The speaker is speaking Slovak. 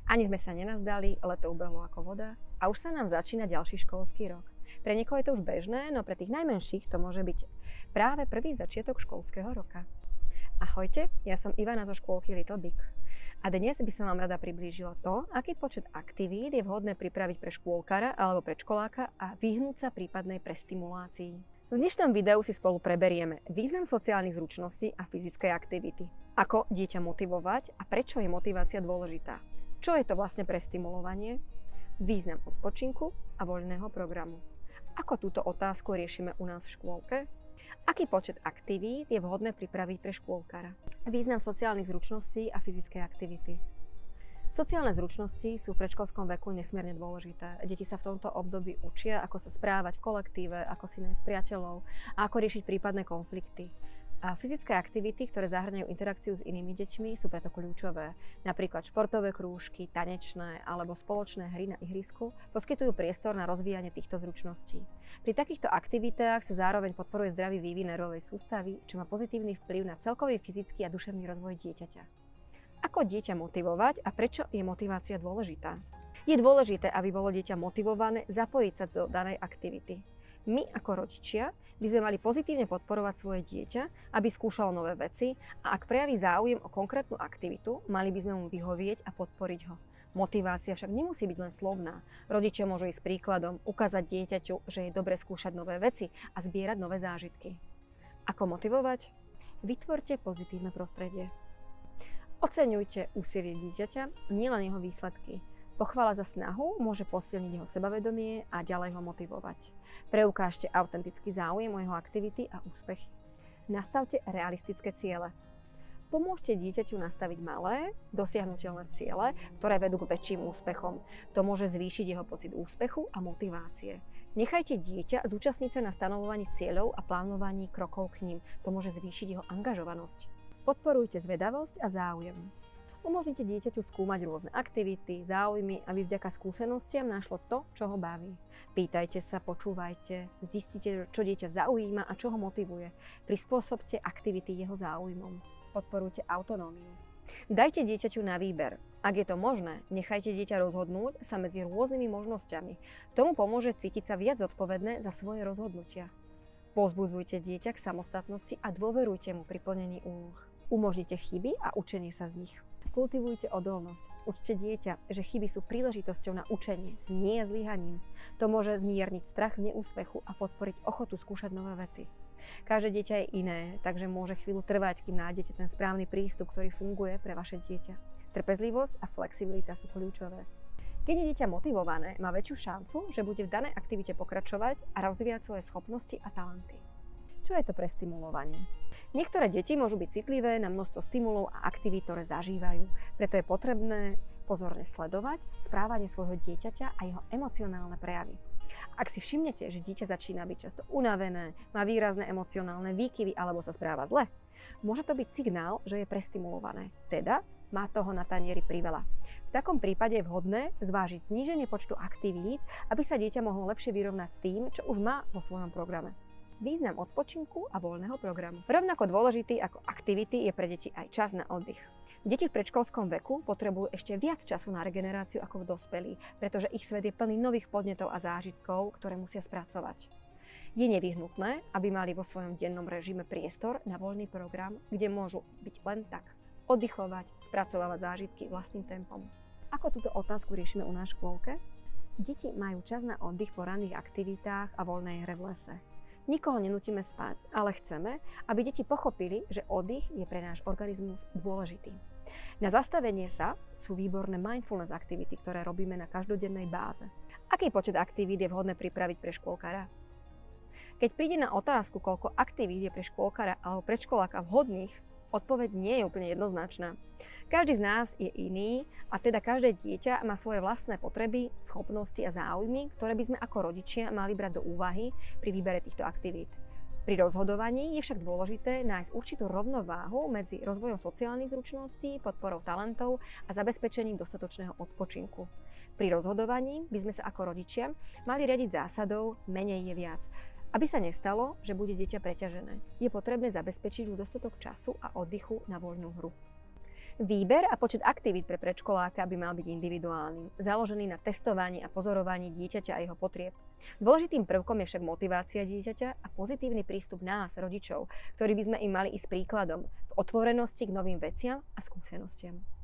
Ani sme sa nenazdali, leto ubehlo ako voda a už sa nám začína ďalší školský rok. Pre niekoho je to už bežné, no pre tých najmenších to môže byť práve prvý začiatok školského roka. Ahojte, ja som Ivana zo škôlky Little Big. A dnes by som vám rada priblížila to, aký počet aktivít je vhodné pripraviť pre škôlkara alebo predškoláka a vyhnúť sa prípadnej prestimulácii. V dnešnom videu si spolu preberieme význam sociálnych zručností a fyzickej aktivity. Ako dieťa motivovať a prečo je motivácia dôležitá. Čo je to vlastne prestimulovanie? Význam odpočinku a voľného programu. Ako túto otázku riešime u nás v škôlke? Aký počet aktivít je vhodné pripraviť pre škôlkara? Význam sociálnych zručností a fyzickej aktivity. Sociálne zručnosti sú v predškolskom veku nesmierne dôležité. Deti sa v tomto období učia, ako sa správať v kolektíve, ako si nájsť priateľov a ako riešiť prípadné konflikty. A fyzické aktivity, ktoré zahŕňajú interakciu s inými deťmi, sú preto kľúčové. Napríklad športové krúžky, tanečné alebo spoločné hry na ihrisku poskytujú priestor na rozvíjanie týchto zručností. Pri takýchto aktivitách sa zároveň podporuje zdravý vývin nervovej sústavy, čo má pozitívny vplyv na celkový fyzický a duševný rozvoj dieťaťa. Ako dieťa motivovať a prečo je motivácia dôležitá? Je dôležité, aby bolo dieťa motivované zapojiť sa do danej aktivity. My ako rodičia by sme mali pozitívne podporovať svoje dieťa, aby skúšalo nové veci a ak prejaví záujem o konkrétnu aktivitu, mali by sme mu vyhovieť a podporiť ho. Motivácia však nemusí byť len slovná. Rodičia môžu ísť príkladom, ukázať dieťaťu, že je dobre skúšať nové veci a zbierať nové zážitky. Ako motivovať? Vytvorte pozitívne prostredie. Oceňujte úsilie dieťaťa, nielen jeho výsledky. Pochvála za snahu môže posilniť jeho sebavedomie a ďalej ho motivovať. Preukážte autentický záujem o jeho aktivity a úspechy. Nastavte realistické ciele. Pomôžte dieťaťu nastaviť malé, dosiahnuteľné ciele, ktoré vedú k väčším úspechom. To môže zvýšiť jeho pocit úspechu a motivácie. Nechajte dieťa zúčastniť sa na stanovovaní cieľov a plánovaní krokov k ním. To môže zvýšiť jeho angažovanosť. Podporujte zvedavosť a záujem. Umožnite dieťaťu skúmať rôzne aktivity, záujmy, aby vďaka skúsenostiam našlo to, čo ho baví. Pýtajte sa, počúvajte, zistite, čo dieťa zaujíma a čo ho motivuje. Prispôsobte aktivity jeho záujmom. Podporujte autonómiu. Dajte dieťaťu na výber. Ak je to možné, nechajte dieťa rozhodnúť sa medzi rôznymi možnosťami. Tomu pomôže cítiť sa viac zodpovedné za svoje rozhodnutia. Povzbudzujte dieťa k samostatnosti a dôverujte mu pri plnení úloh. Umožnite chyby a učenie sa z nich. Kultivujte odolnosť. Učte dieťa, že chyby sú príležitosťou na učenie, nie zlyhaním. To môže zmierniť strach z neúspechu a podporiť ochotu skúšať nové veci. Každé dieťa je iné, takže môže chvíľu trvať, kým nájdete ten správny prístup, ktorý funguje pre vaše dieťa. Trpezlivosť a flexibilita sú kľúčové. Keď je dieťa motivované, má väčšiu šancu, že bude v danej aktivite pokračovať a rozvíjať svoje schopnosti a talenty. Čo je to prestimulovanie? Niektoré deti môžu byť citlivé na množstvo stimulov a aktivít, ktoré zažívajú. Preto je potrebné pozorne sledovať správanie svojho dieťaťa a jeho emocionálne prejavy. Ak si všimnete, že dieťa začína byť často unavené, má výrazné emocionálne výkyvy alebo sa správa zle, môže to byť signál, že je prestimulované, teda má toho na tanieri priveľa. V takom prípade je vhodné zvážiť zníženie počtu aktivít, aby sa dieťa mohlo lepšie vyrovnať s tým, čo už má vo svojom programe. Význam odpočinku a voľného programu. Rovnako dôležitý ako aktivity je pre deti aj čas na oddych. Deti v predškolskom veku potrebujú ešte viac času na regeneráciu ako v dospelí, pretože ich svet je plný nových podnetov a zážitkov, ktoré musia spracovať. Je nevyhnutné, aby mali vo svojom dennom režime priestor na voľný program, kde môžu byť len tak oddychovať, spracovávať zážitky vlastným tempom. Ako túto otázku riešime u nás v škôlke? Deti majú čas na oddych po ranných aktivitách a voľnej hre v lese. Nikoho nenútime spať, ale chceme, aby deti pochopili, že oddych je pre náš organizmus dôležitý. Na zastavenie sa sú výborné mindfulness aktivity, ktoré robíme na každodennej báze. Aký počet aktivít je vhodné pripraviť pre škôlkara? Keď príde na otázku, koľko aktivít je pre škôlkara alebo predškoláka vhodných, odpoveď nie je úplne jednoznačná. Každý z nás je iný a teda každé dieťa má svoje vlastné potreby, schopnosti a záujmy, ktoré by sme ako rodičia mali brať do úvahy pri výbere týchto aktivít. Pri rozhodovaní je však dôležité nájsť určitú rovnováhu medzi rozvojom sociálnych zručností, podporou talentov a zabezpečením dostatočného odpočinku. Pri rozhodovaní by sme sa ako rodičia mali riadiť zásadou menej je viac. Aby sa nestalo, že bude dieťa preťažené, je potrebné zabezpečiť mu dostatok času a oddychu na voľnú hru. Výber a počet aktivít pre predškoláka by mal byť individuálny, založený na testovaní a pozorovaní dieťaťa a jeho potrieb. Dôležitým prvkom je však motivácia dieťaťa a pozitívny prístup nás, rodičov, ktorý by sme im mali ísť príkladom v otvorenosti k novým veciam a skúsenostiam.